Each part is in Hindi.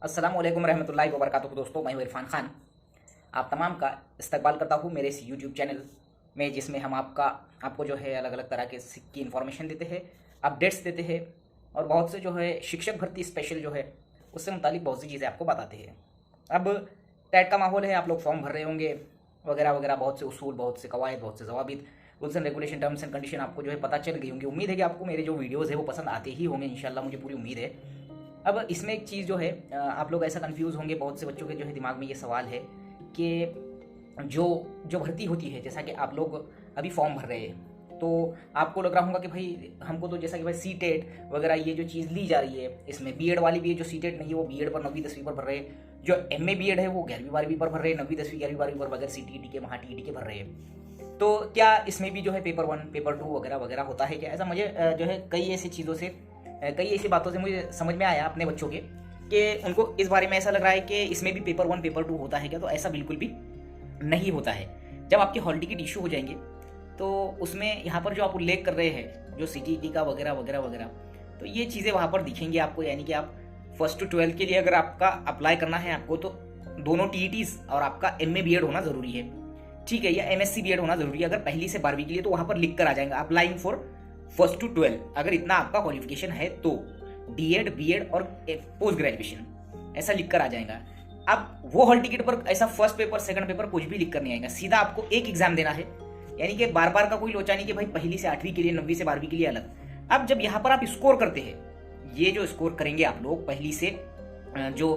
अस्सलाम वालेकुम रहमतुल्लाहि व बरकातुहू। दोस्तों, मैं हूं इरफान खान। आप तमाम का इस्तकबाल करता हूं मेरे इस यूट्यूब चैनल में, जिसमें हम आपको जो है अलग अलग तरह के की इन्फॉर्मेशन देते हैं, अपडेट्स देते हैं और बहुत से जो है शिक्षक भर्ती स्पेशल जो है उससे मुतालिक बहुत सी चीज़ें आपको बताते हैं। अब टैट का माहौल है, आप लोग फॉर्म भर रहे होंगे वगैरह वगैरह, बहुत से उसूल, बहुत से कवायद, बहुत से जवाबित, rules and regulation, terms and condition आपको जो है पता चल गई होंगी। उम्मीद है कि आपको मेरे जो वीडियोज़ है वो पसंद आते ही होंगे, इंशाल्लाह मुझे पूरी उम्मीद है। अब इसमें एक चीज़ जो है, आप लोग ऐसा कंफ्यूज होंगे, बहुत से बच्चों के जो है दिमाग में ये सवाल है कि जो जो भर्ती होती है, जैसा कि आप लोग अभी फॉर्म भर रहे हैं, तो आपको लग रहा होगा कि भाई हमको तो जैसा कि भाई सी टेट वगैरह ये जो चीज़ ली जा रही है, इसमें बीएड वाली भी है, जो सी टेट नहीं है वो बीएड पर 9वीं 10वीं पर भर रहे हैं, जो एमए बीएड है वो 11वीं 12वीं पर भर रहे हैं, 9वीं 10वीं 11वीं 12वीं पर बगैर सीटीईटी के, महा टीईटी के भर रहे हैं। तो क्या इसमें भी जो है पेपर 1 पेपर 2 वगैरह वगैरह होता है क्या? ऐसा मुझे जो है कई ऐसी चीज़ों से, कई ऐसी बातों से मुझे समझ में आया अपने बच्चों के, कि उनको इस बारे में ऐसा लग रहा है कि इसमें भी पेपर 1 पेपर 2 होता है क्या? तो ऐसा बिल्कुल भी नहीं होता है। जब आपके हॉल टिकट इशू हो जाएंगे तो उसमें यहाँ पर जो आप उल्लेख कर रहे हैं, जो सीटीईटी का वगैरह वगैरह वगैरह, तो ये चीज़ें वहाँ पर दिखेंगी आपको। यानी कि आप 1st to 12 के लिए अगर आपका अप्लाई करना है आपको, तो दोनों टीईटीज और आपका एमए बीएड होना ज़रूरी है, ठीक है, या एमएससी बीएड होना ज़रूरी है। अगर पहली से 12वीं के लिए तो वहाँ पर लिख कर आ जाएगा अप्लाइंग फॉर 1st to 12, अगर इतना आपका क्वालिफिकेशन है तो डीएड बीएड और पोस्ट ग्रेजुएशन ऐसा लिख कर आ जाएगा। अब वो हॉल टिकट पर ऐसा फर्स्ट पेपर सेकंड पेपर कुछ भी लिख कर नहीं आएगा, सीधा आपको एक एग्जाम देना है। यानी कि बार बार का कोई लोचा नहीं कि भाई पहली से 8वीं के लिए, 9वीं से 12वीं के लिए अलग। अब जब यहाँ पर आप स्कोर करते हैं, ये जो स्कोर करेंगे आप लोग पहली से जो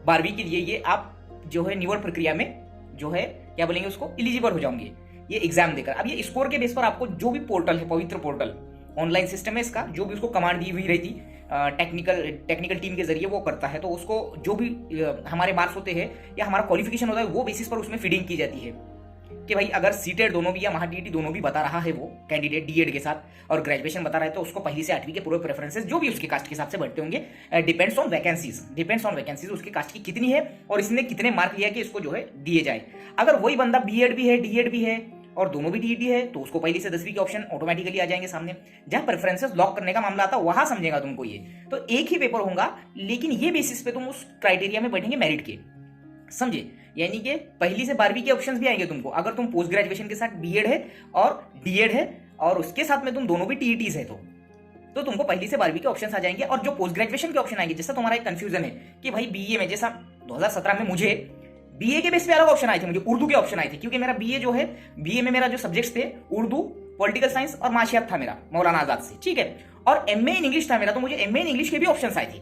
12वीं के लिए, ये आप जो है निवड प्रक्रिया में जो है क्या बोलेंगे उसको, एलिजिबल हो जाओगे ये एग्जाम देकर। अब ये स्कोर के बेस पर आपको जो भी पोर्टल है, पवित्र पोर्टल ऑनलाइन सिस्टम है इसका, जो भी उसको कमांड दी हुई रहती टेक्निकल टीम के जरिए वो करता है, तो उसको जो भी हमारे मार्क्स होते हैं या हमारा क्वालिफिकेशन होता है वो बेसिस पर उसमें फीडिंग की जाती है कि भाई अगर सीटेड दोनों भी या महा टीईटी दोनों भी बता रहा है वो कैंडिडेट डीएड के साथ और ग्रेजुएशन बता रहा है, तो उसको पहली से 8वीं के पूरे प्रेफरेंसेस जो भी उसके कास्ट के हिसाब से बढ़ते होंगे, डिपेंड्स ऑन वैकेंसीज उसके कास्ट की कितनी है और इसने कितने मार्क लिया कि इसको जो है दिए जाए। अगर वही बंदा बीएड भी है डीएड भी है और दोनों भी टीईटी है, तो उसको पहली से 10वीं के ऑप्शन ऑटोमेटिकली आ जाएंगे सामने। जहां प्रेफरेंसेस लॉक करने का मामला आता है वहां समझेगा तुमको ये, तो एक ही पेपर होगा, लेकिन ये बेसिस पे तुम उस क्राइटेरिया में बैठेंगे मेरिट के, समझे? यानी कि पहली से 12वीं के ऑप्शंस भी आएंगे तुमको, अगर तुम पोस्ट ग्रेजुएशन के साथ बीएड है और डीएड है और उसके साथ में तुम दोनों भी टीईटीज है, तो तुमको पहली से 12वीं के ऑप्शंस आ जाएंगे। और जो पोस्ट ग्रेजुएशन के ऑप्शन आएंगे, जैसा तुम्हारा एक कंफ्यूजन है कि भाई बीए में, जैसा 2017 में मुझे बीए के बेस पे अलग ऑप्शन आए थे, मुझे उर्दू के ऑप्शन आए थे, क्योंकि मेरा बीए जो है, बीए में मेरा जो सब्जेक्ट्स थे उर्दू, पॉलिटिकल साइंस और माशियात था मेरा मौलाना आजाद से, ठीक है, और एमए इन इंग्लिश था मेरा, तो मुझे एमए इन इंग्लिश के भी ऑप्शन आए थे।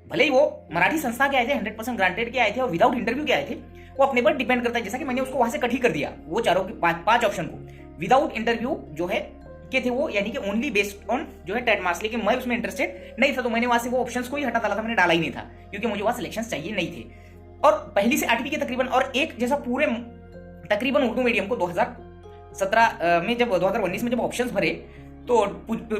भले ही वो मराठी संस्था के आए थे, 100% ग्रांटेड के आए थे और विदाउट इंटरव्यू के आए थे, वो अपने पर डिपेंड करता है। जैसा कि मैंने उसको वहां से कट ही कर दिया, वो चारों के 5 ऑप्शन को विदाउट इंटरव्यू जो है के थे वो, यानी कि ओनली बेस्ड ऑन जो है टेट मार्क्स, लेकिन मैं उसमें इंटरेस्टेड नहीं था, तो मैंने वहां से वो ऑप्शंस को ही हटा डाला था, मैंने डाला ही नहीं था, क्योंकि मुझे वहां सिलेक्शन चाहिए नहीं थे। और पहली से 8वीं के तकरीबन, और एक जैसा पूरे तकरीबन उर्दू मीडियम को 2017 में, जब 2019 में जब ऑप्शंस भरे तो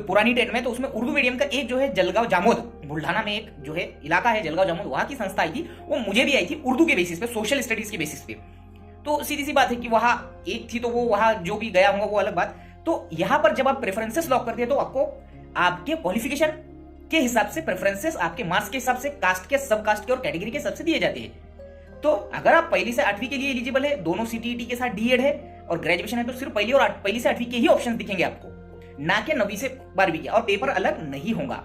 पुरानी टेट में, तो उसमें उर्दू मीडियम का एक जो है जलगांव जामोद, बुल्ढाना में एक जो है इलाका है जलगांव जामोद, वहां की संस्था आई थी, वो मुझे भी आई थी उर्दू के बेसिस पे, सोशल स्टडीज के बेसिस पे। तो सीधी सी बात है कि वहां एक थी, तो वो वहां जो भी गया होगा वो अलग बात। तो यहां पर जब आप प्रेफरेंसेस लॉक करते हैं, तो आपको आपके क्वालिफिकेशन के हिसाब से प्रेफरेंसेस, आपके मार्क्स के हिसाब से, कास्ट के, सब कास्ट के और कैटेगरी के हिसाब से दिए जाते हैं। तो अगर आप पहली से 8वीं के लिए एलिजिबल है, दोनों सीटीईटी के साथ डीएड है और ग्रेजुएशन है, तो सिर्फ पहली से 8वीं के ही ऑप्शन दिखेंगे आपको, ना कि 9वीं से 12वीं के। और पेपर अलग नहीं होगा,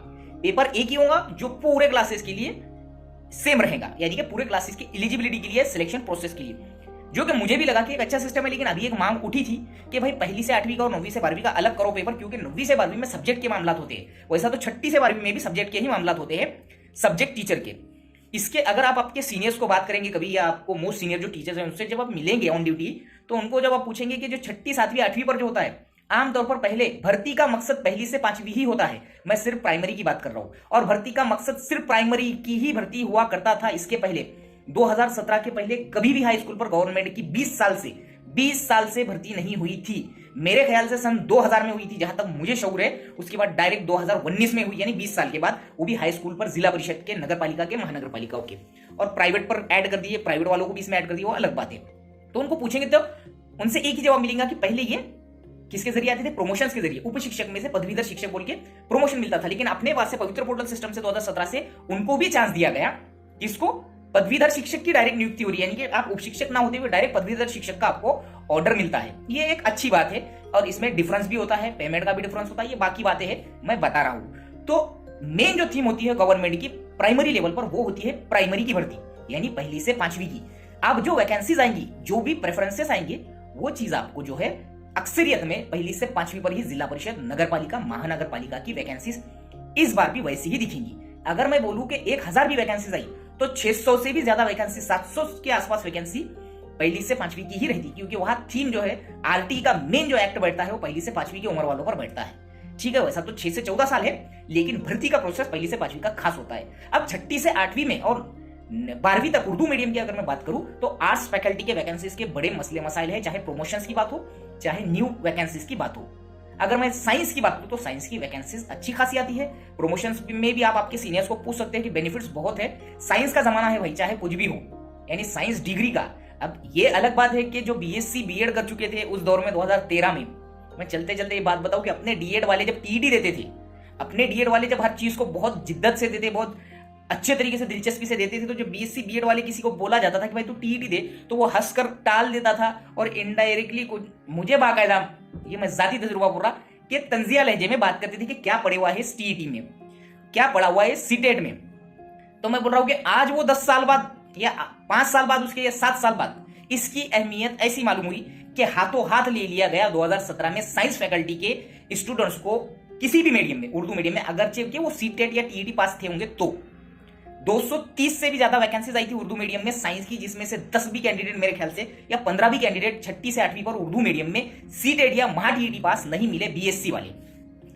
पेपर एक ही होगा जो पूरे क्लासेस के लिए सेम रहेगा, यानी कि पूरे क्लासेस की एलिजिबिलिटी के लिए, सिलेक्शन प्रोसेस के लिए, जो कि मुझे भी लगा कि एक अच्छा सिस्टम है। लेकिन अभी एक मांग उठी थी कि भाई पहली से 8वीं का और 9वीं से 12वीं का अलग करो पेपर, क्योंकि 9वीं से 12वीं में सब्जेक्ट के मामला होते हैं, वैसा तो 6ठी से 12वीं में भी सब्जेक्ट के ही मामला होते हैं, सब्जेक्ट टीचर के। इसके अगर आप आपके सीनियर्स को बात करेंगे कभी, या आपको मोस्ट सीनियर जो टीचर्स हैं उनसे जब आप मिलेंगे ऑन ड्यूटी, तो उनको जब आप पूछेंगे कि जो 6ठी 7वीं 8वीं पर जो होता है, आमतौर पर पहले भर्ती का मकसद पहली से 5वीं ही होता है, मैं सिर्फ प्राइमरी की बात कर रहा हूं, और भर्ती का मकसद सिर्फ प्राइमरी की ही भर्ती हुआ करता था। इसके पहले 2017 के पहले कभी भी हाई स्कूल पर गवर्नमेंट की 20 साल से भर्ती नहीं हुई थी। मेरे ख्याल से सन 2000 में हुई थी, जहां तक मुझे शऊर है। उसके बाद डायरेक्ट 2019 में हुई, यानी 20 साल के बाद, वो भी हाई स्कूल पर जिला परिषद के, नगर पालिका के, महानगर पालिकाओं के, और प्राइवेट पर ऐड कर दिए, प्राइवेट वालों को भी इसमें ऐड कर दिया, वो अलग बात है। तो उनको पूछेंगे तो उनसे एक ही जवाब मिलेगा कि पहले ये किसके जरिए आते थे? प्रमोशंस के जरिए। उप शिक्षक में से पदवीधर शिक्षक बोल के प्रमोशन मिलता था, लेकिन अपने पास से पवित्र पोर्टल सिस्टम से 2017 से उनको भी चांस दिया गया किसको? पदवीधर शिक्षक की डायरेक्ट नियुक्ति हो रही है, यानी कि आप उप शिक्षक ना होते हुए डायरेक्ट पदवीधर शिक्षक का आपको ऑर्डर मिलता है। ये एक अच्छी बात है और इसमें डिफरेंस भी होता है, पेमेंट का भी डिफरेंस होता है, ये बाकी बातें हैं मैं बता रहा हूं। तो मेन जो थीम होती है गवर्नमेंट की प्राइमरी लेवल पर वो होती है प्राइमरी की भर्ती, यानी पहली से पांचवी की। अब जो वैकेंसीज आएंगी, जो भी प्रेफरेंसेस आएंगे, वो चीज आपको जो है अक्सरियत में पहली से पांचवी पर ही जिला परिषद, नगर पालिका, महानगर पालिका की वैकेंसीज इस बार भी वैसी ही दिखेंगी। अगर मैं बोलूं कि 1000 भी वैकेंसीज आई तो 600 से भी ज्यादा वैकेंसी, 700 के आसपास वैकेंसी पहली से पांचवी की ही रहती, क्योंकि वहां थीम जो है आरटी का मेन जो एक्ट बैठता है वो पहली से पांचवी की उम्र वालों पर बैठता है। ठीक है, वैसा तो 6 से 14 साल है, लेकिन भर्ती का प्रोसेस पहली से पांचवी का खास होता है। अब छठी से आठवीं में और 12वीं तक उर्दू मीडियम की अगर मैं बात करूं तो आर्ट्स फैकल्टी के वैकेंसीज के बड़े मसले मसाइल है, चाहे प्रमोशंस की बात हो, चाहे न्यू वैकेंसीज की बात हो। अगर मैं साइंस की बात करूं तो साइंस की वैकेंसीज अच्छी खासी आती है। प्रमोशंस में भी आप आपके सीनियर्स को पूछ सकते हैं कि बेनिफिट्स बहुत है। साइंस का जमाना है भाई, चाहे कुछ भी हो, यानी साइंस डिग्री का। अब ये अलग बात है कि जो बीएससी बीएड कर चुके थे उस दौर में 2013 में, मैं चलते चलते ये बात बताऊं कि अपने डीएड वाले जब टीईटी देते थे, अपने डीएड वाले जब हर चीज को बहुत जिद्दत से देते, बहुत अच्छे तरीके से, दिलचस्पी से देते थे, तो जो बीएससी बीएड वाले किसी को बोला जाता था कि भाई तू टीईटी दे, तो वो हंसकर टाल देता था और इनडायरेक्टली कुछ मुझे बाकायदा, ये मैं जाती तजुर्बा बोल रहा, कि तंजिया लहजे में बात करती थी कि क्या पढ़े हुआ है टीईटी में, क्या पढ़ा हुआ है सीटेट में। तो मैं बोल रहा हूं कि आज वो 10 साल बाद या 5 साल बाद उसके या 7 साल बाद इसकी अहमियत ऐसी मालूम हुई कि हाथों हाथ ले लिया गया 2017 में साइंस फैकल्टी के स्टूडेंट्स को किसी भी मीडियम में, उर्दू मीडियम में, अगरचे कि वो सीटेट या टीईटी पास थे होंगे, तो 230 से भी ज्यादा वैकेंसीज आई थी उर्दू मीडियम में साइंस की, जिसमें से 10 भी कैंडिडेट मेरे ख्याल से या 15 भी कैंडिडेट छठी से 8वीं पर उर्दू मीडियम में सीटेट या महा टीईटी पास नहीं मिले बीएससी वाले।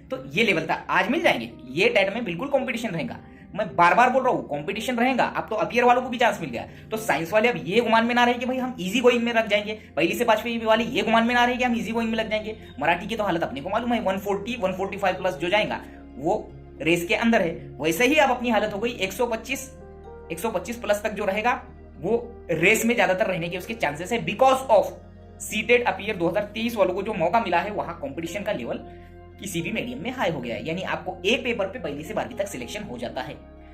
तो ये लेवल था, आज मिल जाएंगे। ये टेट में बिल्कुल कंपटीशन रहेगा, मैं बार बार बोल रहा हूं कंपटीशन रहेगा। अब तो अपियर वालों को भी चांस मिल गया, तो साइंस वाले अब ये गुमान में ना रहे कि भाई हम इजी गोइंग में लग जाएंगे, पहली से पांचवी वाले ये गुमान में ना रहे कि हम इजी गोइंग में लग जाएंगे। मराठी की तो हालत अपने को मालूम है, 140 145 प्लस जो जाएगा वो रेस के अंदर है। वैसे ही अब अपनी हालत हो गई 125 प्लस तक जो रहेगा वो रेस में ज्यादातर रहने के उसके चांसेस है, बिकॉज ऑफ सीटेट अपियर 2023 वालों को जो मौका मिला है, वहां कंपटीशन का लेवल किसी भी मीडियम में हाई हो गया है, यानी आपको एक पेपर पे पहली से 12वीं तक सिलेक्शन हो जाता है।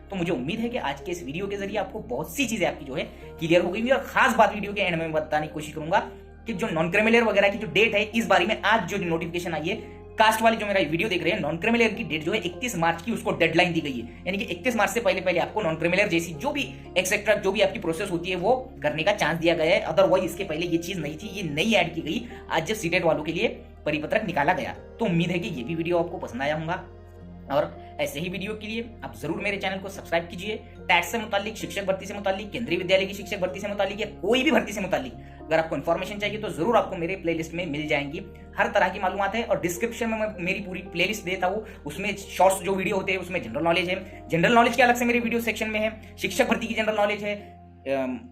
तो मुझे उम्मीद है कि आज के इस वीडियो के जरिए आपको बहुत सी चीजें आपकी जो है क्लियर हो गई। और खास बात वीडियो के एंड में बताने की कोशिश करूंगा कि जो नॉन क्रिमिनल वगैरह की जो डेट है, इस बारे में आज जो नोटिफिकेशन आई है, कास्ट वाले जो मेरा वीडियो देख रहे हैं, नॉन क्रिमिनल की डेट जो है 31 मार्च की उसको डेडलाइन दी गई है, यानी कि 31 मार्च से पहले आपको नॉन क्रिमिनल जैसी जो भी एक्सेट्रा जो भी आपकी प्रोसेस होती है वो करने का चांस दिया गया है। अदरवाइज इसके पहले ये चीज नहीं थी, ये नई ऐड की गई आज जब सीटेट वालों के लिए परिपत्रक निकाला गया। तो उम्मीद है कि ये भी वीडियो आपको पसंद आया होगा, और ऐसे ही वीडियो के लिए आप जरूर मेरे चैनल को सब्सक्राइब कीजिए। टैट से मुतालिक, शिक्षक भर्ती से मुतालिक, केंद्रीय विद्यालय की शिक्षक भर्ती से मुतालिक या कोई भी भर्ती से मुतालिक अगर आपको इन्फॉर्मेशन चाहिए तो जरूर आपको मेरे प्लेलिस्ट में मिल जाएंगी। हर तरह की मालूमात है, और डिस्क्रिप्शन में मैं मेरी पूरी प्लेलिस्ट देता हूँ, उसमें शॉर्ट्स जो वीडियो होते हैं उसमें जनरल नॉलेज है, जनरल नॉलेज के अलग से मेरे वीडियो सेक्शन में है, शिक्षक भर्ती की जनरल नॉलेज है,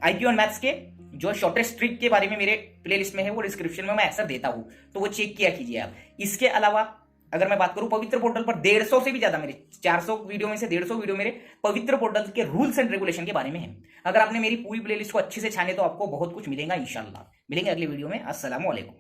IQ एंड मैथ्स के जो शॉर्टेस्ट ट्रिक के बारे में मेरे प्लेलिस्ट में है, वो डिस्क्रिप्शन में मैं अक्सर देता हूं, तो वो चेक किया कीजिए आप। इसके अलावा अगर मैं बात करूं पवित्र पोर्टल पर 150 से भी ज्यादा, मेरे 400 वीडियो में से 150 वीडियो मेरे पवित्र पोर्टल के रूल्स एंड रेगुलेशन के बारे में है। अगर आपने मेरी पूरी प्लेलिस्ट को अच्छे से छाने तो आपको बहुत कुछ मिलेगा इंशाल्लाह। मिलेंगे अगले वीडियो में। अस्सलाम वालेकुम।